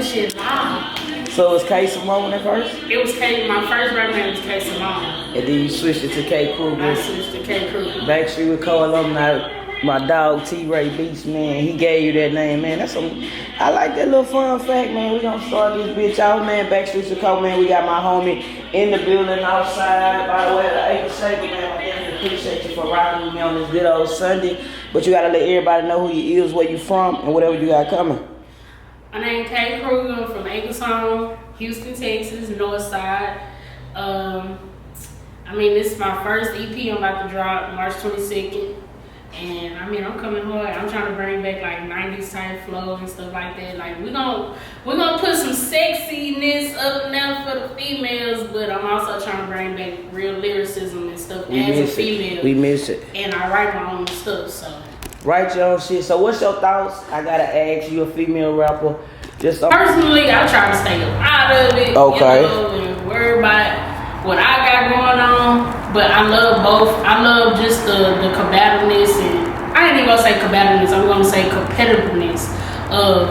shit loud. So it was Kae Simone at first? It was Kae. My first rap name was Kae Simone. And then you switched it to Kae Kruger. I switched to Kae Kruger. Backstreet with co-alumni. My dog T-Ray Beats, man, he gave you that name, man. That's some. I like that little fun fact, man. We gonna start this bitch out, man. Backstreet with Co, man. We got my homie in the building outside. By the way, the Acre Shaker, man. I definitely appreciate you for rocking with me on this good old Sunday. But you gotta let everybody know who you is, where you from, and whatever you got coming. My name is Kae Kruger from Acre, Houston, Texas, North Side. I mean, this is my first EP I'm about to drop March 22nd. And I mean, I'm coming hard. I'm trying to bring back like 90s type flow and stuff like that. Like we're gonna put some sexiness up and down for the females, but I'm also trying to bring back real lyricism and stuff as a female. We miss it. And I write my own stuff, so. Write your own shit. So what's your thoughts? I gotta ask you, a female rapper. Just personally, I try to stay out of it. Okay. You know, and worry about what I got going on. But I love both. I love just the combativeness, and I ain't even gonna say combativeness, I'm gonna say competitiveness of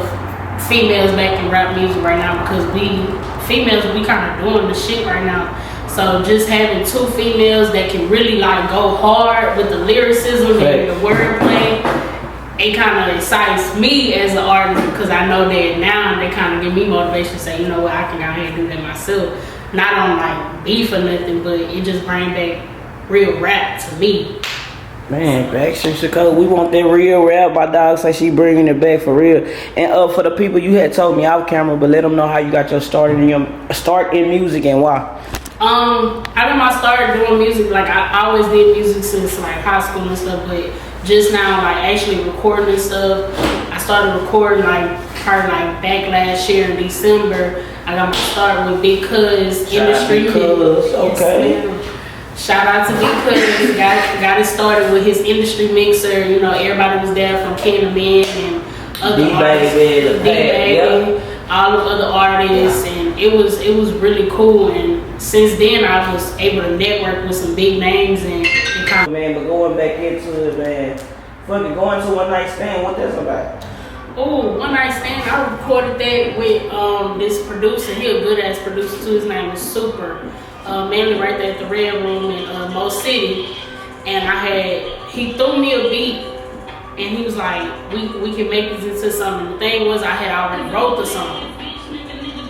females back in rap music right now, because we females, we kind of doing the shit right now. So just having two females that can really like go hard with the lyricism and the wordplay, it kind of excites me as an artist, because I know that now they kind of give me motivation to say, you know what, I can go ahead and do that myself. Not on like beef or nothing, but it just bring back real rap to me. Man, Backstreet Chicago, we want that real rap. My dog say she bringing it back for real. And for the people, you had told me off camera, but let them know how you got your start in music and why. I remember I started doing music, like I always did music since like high school and stuff, but just now like actually recording and stuff, I started recording like probably like back last year in December. I got my start with Big Cuz Industry. Okay. Yes, shout out to Big Cuz. Got it started with his industry mixer. You know, everybody was there from Candyman and other artists, D-Baby, all the other artists, and it was really cool. And since then, I was able to network with some big names and kind of. Man, but going back into it, man, fucking going to One Night Stand, what that's about? Oh, One Night Stand, I recorded that with this producer. He a good ass producer too. His name is Super. Mainly right there at the Red Room in Mo City. And he threw me a beat, and he was like, we can make this into something. The thing was, I had already wrote the song.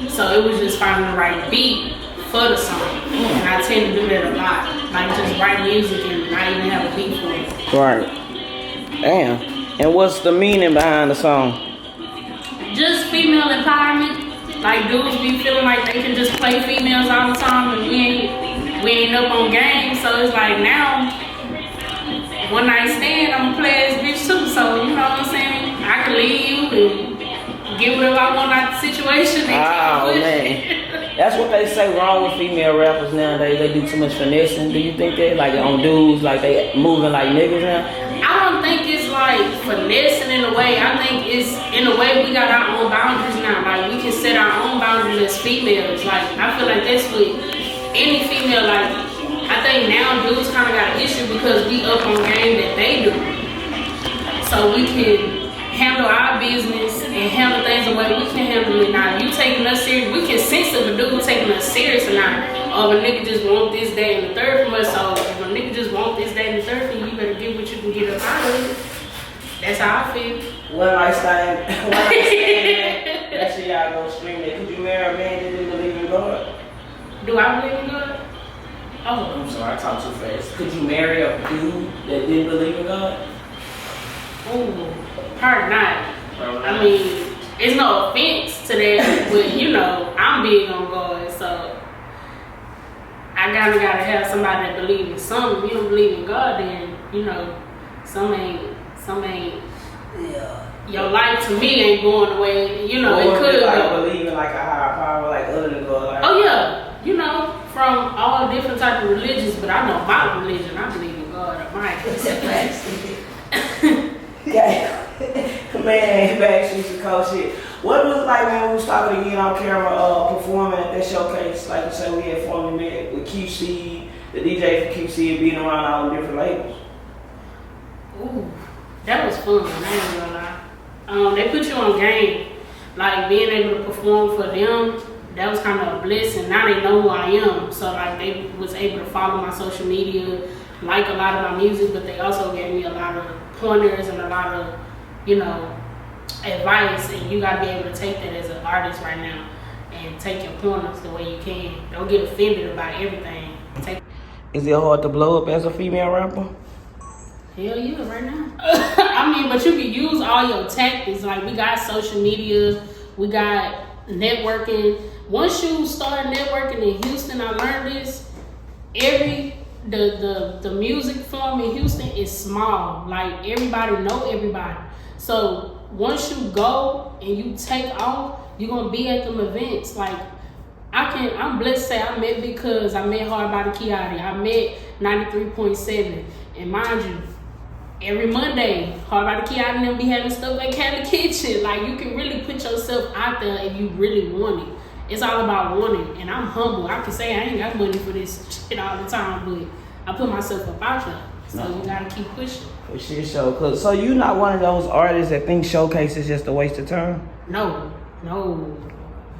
So it was just finding the right beat for the song. And I tend to do that a lot. Like just write music and not even have a beat for it. Right. Damn. And what's the meaning behind the song? Just female empowerment. Like dudes be feeling like they can just play females all the time, and we ain't up on game. So it's like now, one night stand, I'm gonna play this bitch too. So you know what I'm saying? I can leave you and get whatever I want out the situation. Oh man, that's what they say wrong with female rappers nowadays. They do too much finessing. Do you think they like on dudes, like they moving like niggas now? I don't think it's like finessing in a way. I think it's in a way we got our own boundaries now. Like we can set our own boundaries as females. Like I feel like that's what any female, like I think now dudes kind of got an issue because we up on game that they do. So we can handle our business and handle things the way we can handle it. Now you taking us serious, we can sense if a dude taking us serious or not. Or a nigga just want this, that, and the third from us. So if a nigga just want this, that, and the third from you, you better get what you can get up out of it. That's how I feel. One night stand, man. That shit y'all go stream it. Could you marry a man that didn't believe in God? Do I believe in God? Oh. I'm sorry, I talked too fast. Could you marry a dude that didn't believe in God? Ooh, probably not. I mean, it's no offense to that, but you know, I'm big on God, so I gotta have somebody that believes in something. If you don't believe in God, then you know, some ain't. Yeah. Your life to me ain't going the way you know it could. Like believing like a higher power, like other than God. Like, oh yeah, you know, from all different type of religions, but I know my religion. I believe in God. I might accept that. Yeah. Man, Backstreet Chicago shit. What was it like, man, when we was talking again on camera, performing at that showcase? Like you said, we had formerly met with QC, the DJ for QC, and being around all the different labels. Ooh, that was fun. I ain't gonna lie. They put you on game. like being able to perform for them, that was kind of a blessing. Now they know who I am, so like they was able to follow my social media, like a lot of my music, but they also gave me a lot of pointers and a lot of, you know, advice. And you gotta be able to take that as an artist right now and take your pointers the way you can. Don't get offended about everything. Is it hard to blow up as a female rapper? Hell yeah, right now. I mean, but you can use all your tactics. Like, we got social media, we got networking. Once you start networking in Houston, I learned this. The music form in Houston is small. Like, everybody know everybody. So once you go and you take off, you're gonna be at them events. Like, I'm blessed to say I met because I met Hard Body Kiati. I met 93.7. And mind you, every Monday, Hard Body Kiati and them be having stuff at Cali Kitchen. Like, you can really put yourself out there if you really want it. It's all about wanting. And I'm humble. I can say I ain't got money for this shit all the time, but I put myself up out there. So you gotta keep pushing. For sure. So you not one of those artists that think showcase is just a waste of time? No.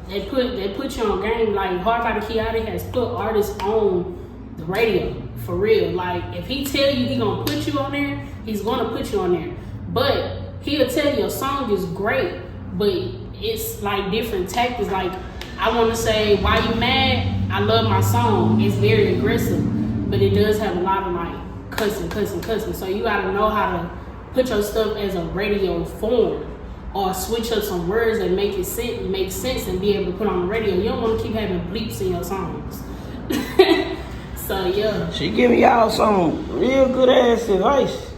They put you on game. Like, Hard Body Kiati has put artists on the radio for real. Like, if he tell you he gonna put you on there, he's gonna put you on there. But he'll tell you your song is great, but it's like different tactics. Like, I want to say, Why You Mad? I love my song. It's very aggressive, but it does have a lot of like cussing. So you gotta know how to put your stuff as a radio form, or switch up some words that make sense and be able to put on the radio. You don't want to keep having bleeps in your songs. So yeah. She giving y'all some real good ass advice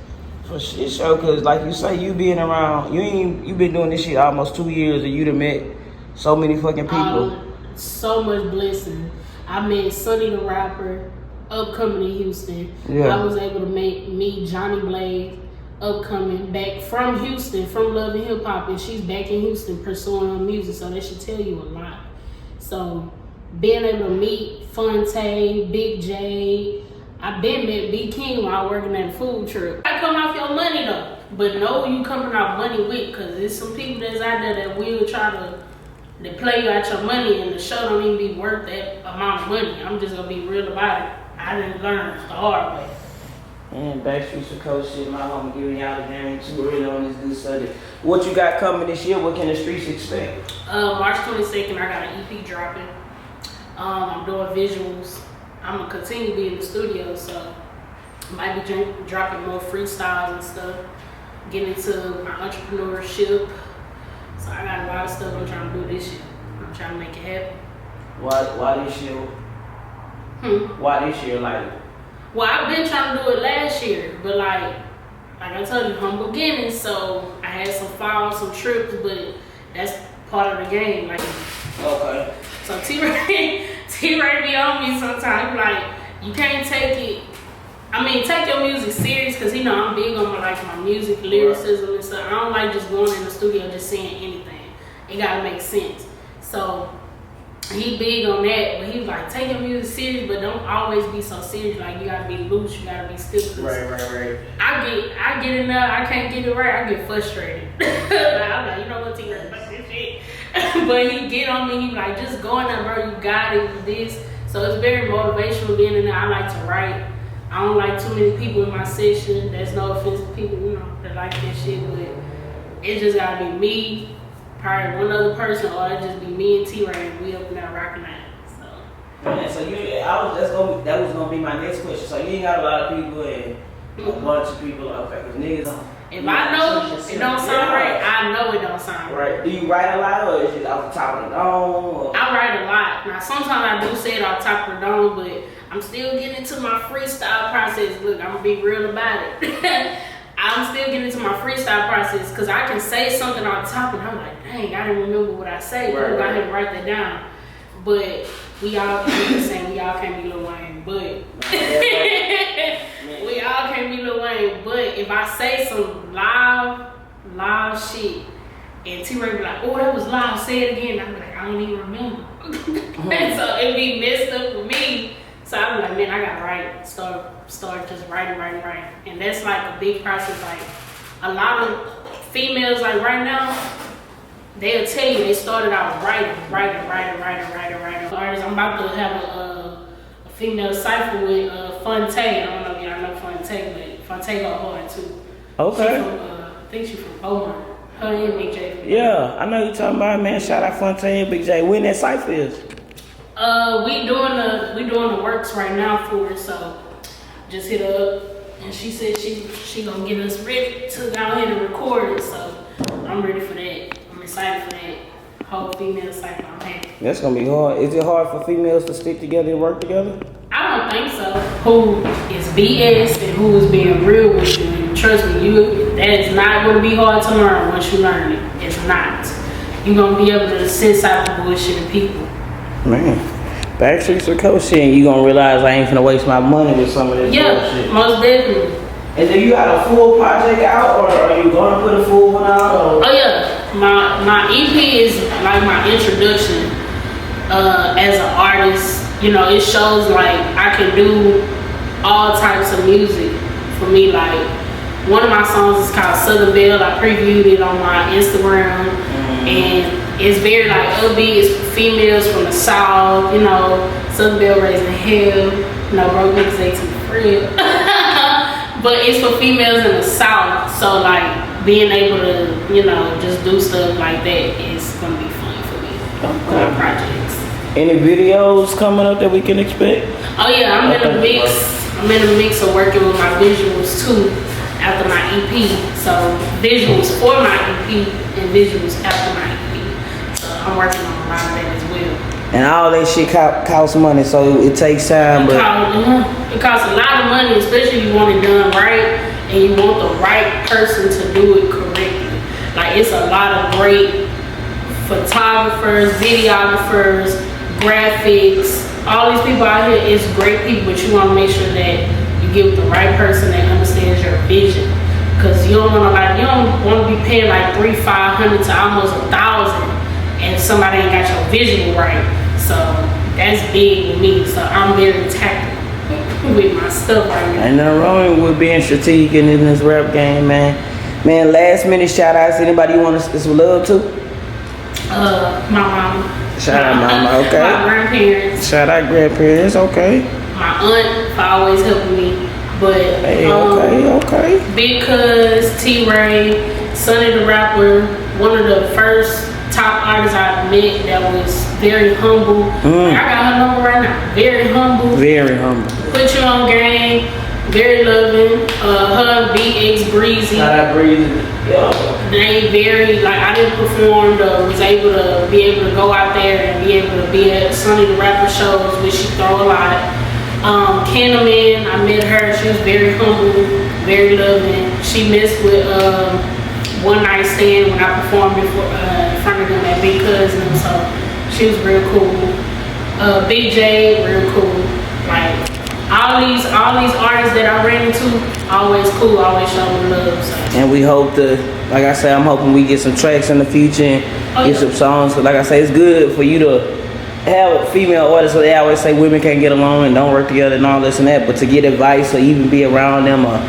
for shit show, cause like you say, you being around, you been doing this shit almost 2 years, and you done met so many fucking people. So much blessing. I met Sonny the rapper, upcoming in Houston. Yeah. I was able to meet Johnny Blaze, upcoming, back from Houston, from Love and Hip Hop, and she's back in Houston pursuing her music, so that should tell you a lot. So being able to meet Fonte, Big J, I been met B King while working at a food truck. I come off your money though, but know who you coming off money with, cause there's some people that's out there that will try to play you out your money, and the show don't even be worth that amount of money. I'm just gonna be real about it. I didn't learn the hard way. And Backstreet's a coach shit, my homie giving y'all the game too early on this good Sunday. What you got coming this year? What can the streets expect? March 22nd, I got an EP dropping. I'm doing visuals. I'm gonna continue to be in the studio, so might be dropping more freestyles and stuff. Getting into my entrepreneurship. So I got a lot of stuff I'm trying to do this year. I'm trying to make it happen. Why this year? Why this year? Like, well, I've been trying to do it last year, but like I told you, humble beginnings. So I had some falls, some trips, but that's part of the game. Like, okay. So T-Ray be on me sometimes. Like, you can't take it. I mean, take your music serious, because you know I'm big on my music lyricism and stuff. I don't like just going in the studio just saying anything. It gotta make sense. So he big on that, but he was like, take your music serious, but don't always be so serious. Like, you gotta be loose, you gotta be stiff. Right. I get in there, I can't get it right, I get frustrated. I'm like, you know what, T-Ray, fuck this shit. But he get on me, he like, just go in there, bro, you got it, you this. So it's very motivational being in there. I like to write. I don't like too many people in my session. There's no offense to people, you know, that like that shit, but it just gotta be me, probably one other person, or it just be me and T-Ray, and we up there rocking out. So. Man, so that was gonna be my next question. So you ain't got a lot of people and a bunch of people, okay, because niggas. If I know it don't sound right, I know it don't sound right. Do you write a lot, or is it off the top of the dome? Or? I write a lot. Now, sometimes I do say it off the top of the dome, but I'm still getting into my freestyle process. Look, I'm gonna be real about it. I'm still getting into my freestyle process, because I can say something on top and I'm like, dang, I didn't remember what I say. I had to write that down. But we all can't be Lil Wayne, but we all can't be Lil Wayne. But if I say some loud shit, and T-Ray be like, oh, that was loud, say it again. I'm like, I don't even remember. And so it be messed up for me. So I'm like, man, I gotta write, start just writing. And that's like a big process. Like, a lot of females, like right now, they'll tell you they started out writing. Artists, I'm about to have a female cipher with Fonte. I don't know if y'all know Fonte, but Fonte go hard too. Okay. She from, I think she's from Beaumont. Her and Big J. Yeah, I know you talking about, man. Shout out Fonte and Big J. When that cipher is? We doing the works right now for her, so just hit her up. And she said she gonna get us ready to go ahead and record it, so I'm ready for that. I'm excited for that. Whole female cycle, I'm happy. That's gonna be hard. Is it hard for females to stick together and work together? I don't think so. Who is BS and who is being real with you? And trust me, that is not gonna be hard to learn once you learn it. It's not. You're gonna be able to sense out the bullshit of people. Man. Backstreets or coach shit, you gonna realize I ain't finna waste my money with some of this bullshit. Yeah, most definitely. And do you have a full project out, or are you gonna put a full one out? Or? Oh yeah, my EP is like my introduction as an artist. You know, it shows like I can do all types of music. For me, like one of my songs is called Southern Belle. I previewed it on my Instagram, and it's very like upbeat. It's for females from the South, you know, Southern Belle raising hell, you know, broke niggas they too free. But it's for females in the South, so like being able to, you know, just do stuff like that is gonna be fun for me. Okay. My projects. Any videos coming up that we can expect? Oh yeah, I'm in a mix. I'm in a mix of working with my visuals too after my EP. So visuals for my EP and visuals after my EP. I'm working on a lot of that as well. And all that shit costs money, so it takes time. It costs a lot of money, especially if you want it done right and you want the right person to do it correctly. Like it's a lot of great photographers, videographers, graphics. All these people out here is great people, but you want to make sure that you get with the right person that understands your vision. Cause you don't want to be paying like $300-500 to almost $1,000. And somebody ain't got your vision right. So that's big with me. So I'm very tactical with my stuff right now. Ain't nothing wrong with being strategic in this rap game, man. Man, last minute shout outs. Anybody you want to show love to? My mama. Shout out mama, okay. My grandparents. Shout out grandparents, okay. My aunt for always helping me. But hey, okay. Big Cuz, T-Ray, Sonny the Rapper, one of the first top artists I met that was very humble. I got her number right now. Very humble. Very humble. Put you on game. Very loving. Her BX Breezy. Breezy. Yeah. They very like I didn't perform. Was able to go out there and be able to be at Sonny the Rapper shows, which she throw a lot. Candyman, I met her. She was very humble, very loving. She messed with One Night Stand when I performed before in front of them at Big Cousin, so she was real cool. Big J, real cool. Like all these artists that I ran into, always cool, always showing love. So. And we hope to, like I said, I'm hoping we get some tracks in the future and get some songs. Cause like I say, it's good for you to have a female artist. So they always say women can't get along and don't work together and all this and that. But to get advice or even be around them or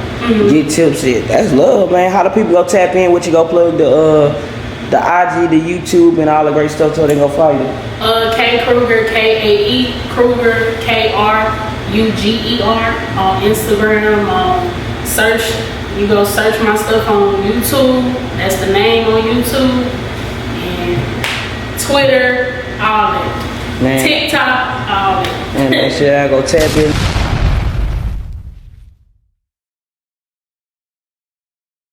get tips, that's love, man. How do people go tap in? What you go plug the IG, the YouTube, and all the great stuff so they go follow you? Kae Kruger, Kae Kruger, Kruger on Instagram. You go search my stuff on YouTube. That's the name on YouTube. And Twitter, all that. Man. TikTok, all that. And make sure I go tap in.